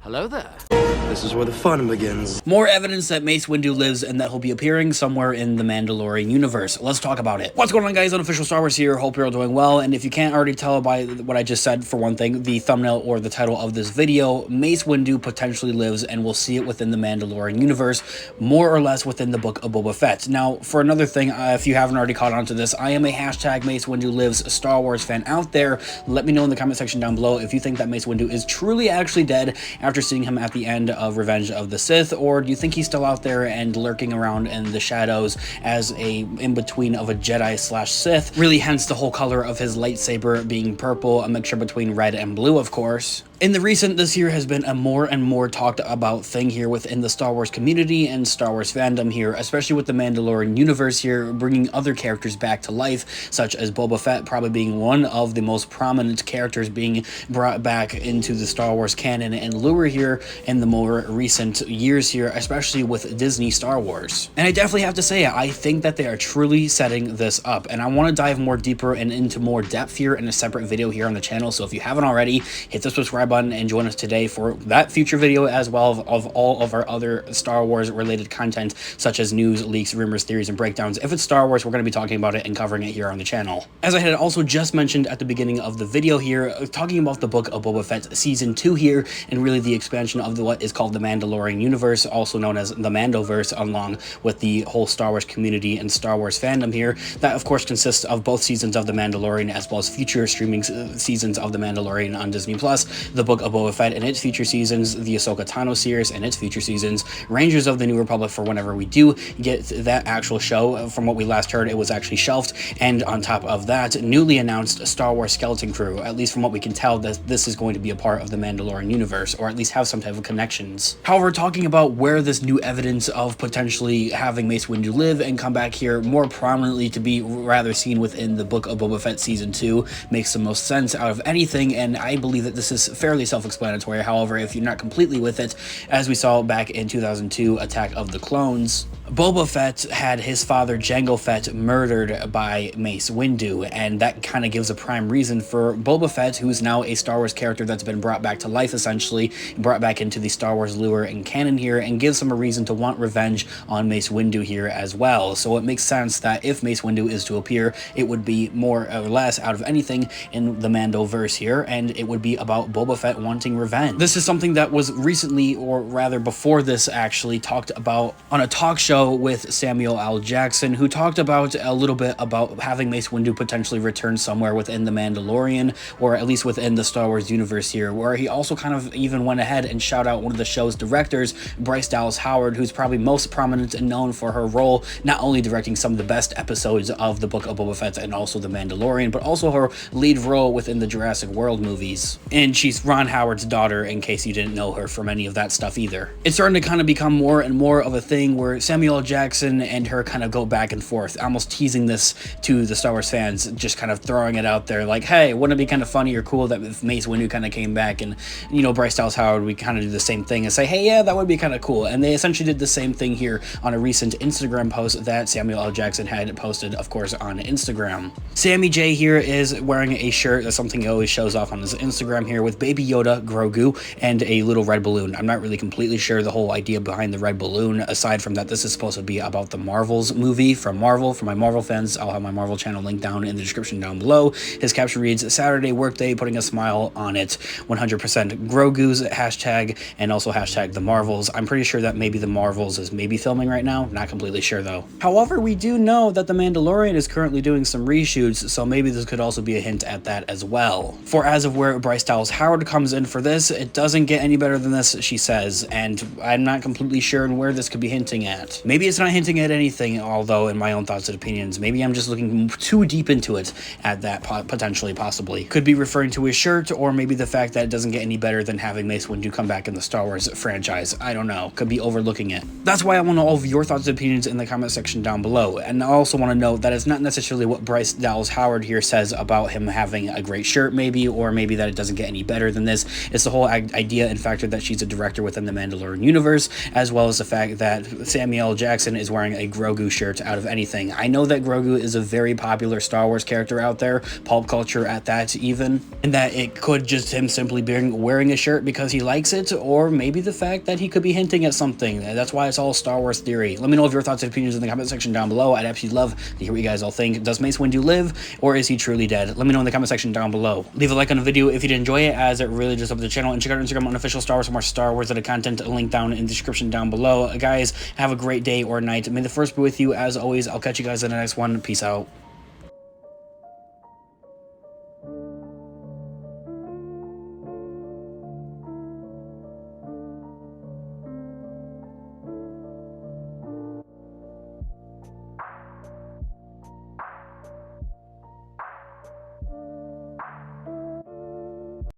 Hello there. This is where the fun begins. More evidence that Mace Windu lives and that he'll be appearing somewhere in the Mandalorian universe. Let's talk about it. What's going on, guys? Unofficial Star Wars here. Hope you're all doing well. And if you can't already tell by what I just said, for one thing, the thumbnail or the title of this video, Mace Windu potentially lives, and we'll see it within the Mandalorian universe, more or less within the book of Boba Fett. Now, for another thing, if you haven't already caught on to this, I am a hashtag Mace Windu lives Star Wars fan out there. Let me know in the comment section down below if you think that Mace Windu is truly actually dead after seeing him at the end of Revenge of the Sith, or do you think he's still out there and lurking around in the shadows as a in-between of a Jedi slash Sith, really hence the whole color of his lightsaber being purple, a mixture between red and blue, of course. In the recent, this year has been a more and more talked about thing here within the Star Wars community and Star Wars fandom here, especially with the Mandalorian universe here, bringing other characters back to life, such as Boba Fett probably being one of the most prominent characters being brought back into the Star Wars canon and lore here in the more recent years here, especially with Disney Star Wars. And I definitely have to say, I think that they are truly setting this up, and I want to dive more deeper and into more depth here in a separate video here on the channel. So if you haven't already, hit the subscribe button and join us today for that future video, as well of all of our other Star Wars related content, such as news, leaks, rumors, theories, and breakdowns. If it's Star Wars, we're going to be talking about it and covering it here on the channel. As I had also just mentioned at the beginning of the video here, talking about the book of Boba Fett season 2 here, and really the expansion of what is called the Mandalorian universe, also known as the Mandoverse, along with the whole Star Wars community and Star Wars fandom here. That of course consists of both seasons of the Mandalorian as well as future streaming seasons of the Mandalorian on Disney Plus, the book of Boba Fett and its future seasons, the Ahsoka Tano series and its future seasons, Rangers of the New Republic for whenever we do get that actual show. From what we last heard, it was actually shelved, and on top of that, newly announced Star Wars Skeleton Crew. At least from what we can tell, that this is going to be a part of the Mandalorian universe, or at least have some type of connections. However, talking about where this new evidence of potentially having Mace Windu live and come back here more prominently to be rather seen within the book of Boba Fett season 2 makes the most sense out of anything, and I believe that this is fairly self-explanatory. However, if you're not completely with it, as we saw back in 2002 Attack of the Clones, Boba Fett had his father Jango Fett murdered by Mace Windu, and that kind of gives a prime reason for Boba Fett, who's now a Star Wars character that's been brought back to life, essentially brought back into the Star Wars lore and canon here, and gives him a reason to want revenge on Mace Windu here as well. So it makes sense that if Mace Windu is to appear, it would be more or less out of anything in the Mandoverse here, and it would be about Boba Fett wanting revenge. This is something that was recently, or rather before this actually, talked about on a talk show with Samuel L. Jackson, who talked about a little bit about having Mace Windu potentially return somewhere within the Mandalorian, or at least within the Star Wars universe here, where he also kind of even went ahead and shout out one of the show's directors, Bryce Dallas Howard, who's probably most prominent and known for her role, not only directing some of the best episodes of the book of Boba Fett and also the Mandalorian, but also her lead role within the Jurassic World movies. And she's Ron Howard's daughter, in case you didn't know her from any of that stuff either. It's starting to kind of become more and more of a thing where Samuel L. Jackson and her kind of go back and forth, almost teasing this to the Star Wars fans, just kind of throwing it out there like, hey, wouldn't it be kind of funny or cool that if Mace Windu kind of came back, and, you know, Bryce Dallas Howard, we kind of do the same thing and say, hey, yeah, that would be kind of cool. And they essentially did the same thing here on a recent Instagram post that Samuel L. Jackson had posted, of course, on Instagram. Sammy J here is wearing a shirt, that's something he always shows off on his Instagram here, with Baby Yoda, Grogu, and a little red balloon. I'm not really completely sure the whole idea behind the red balloon, aside from that this is supposed to be about the Marvels movie from Marvel. For my Marvel fans, I'll have my Marvel channel linked down in the description down below. His caption reads, Saturday workday, putting a smile on it, 100% Grogu's hashtag, and also hashtag the Marvels. I'm pretty sure that maybe the Marvels is maybe filming right now, not completely sure though. However, we do know that the Mandalorian is currently doing some reshoots, so maybe this could also be a hint at that as well. For as of where Bryce Dallas Howard comes in for this, it doesn't get any better than this, she says, and I'm not completely sure where this could be hinting at. Maybe it's not hinting at anything, although in my own thoughts and opinions, maybe I'm just looking too deep into it at that potentially, possibly. Could be referring to his shirt, or maybe the fact that it doesn't get any better than having Mace Windu come back in the Star Wars franchise. I don't know. Could be overlooking it. That's why I want all of your thoughts and opinions in the comment section down below. And I also want to note that it's not necessarily what Bryce Dallas Howard here says about him having a great shirt, maybe, or maybe that it doesn't get any better than this. It's the whole idea and factor that she's a director within the Mandalorian universe, as well as the fact that Samuel Jackson is wearing a Grogu shirt out of anything. I know that Grogu is a very popular Star Wars character out there, pulp culture at that even, and that it could just him simply being wearing a shirt because he likes it, or maybe the fact that he could be hinting at something. That's why it's all Star Wars theory. Let me know of your thoughts and opinions in the comment section down below. I'd absolutely love to hear what you guys all think. Does Mace Windu live, or is he truly dead? Let me know in the comment section down below. Leave a like on the video if you did enjoy it, as it really just helps the channel, and check out Instagram on official Star Wars for more Star Wars related content. Link down in the description down below. Guys, have a great day or night. May the force be with you. As always, I'll catch you guys in the next one. Peace out.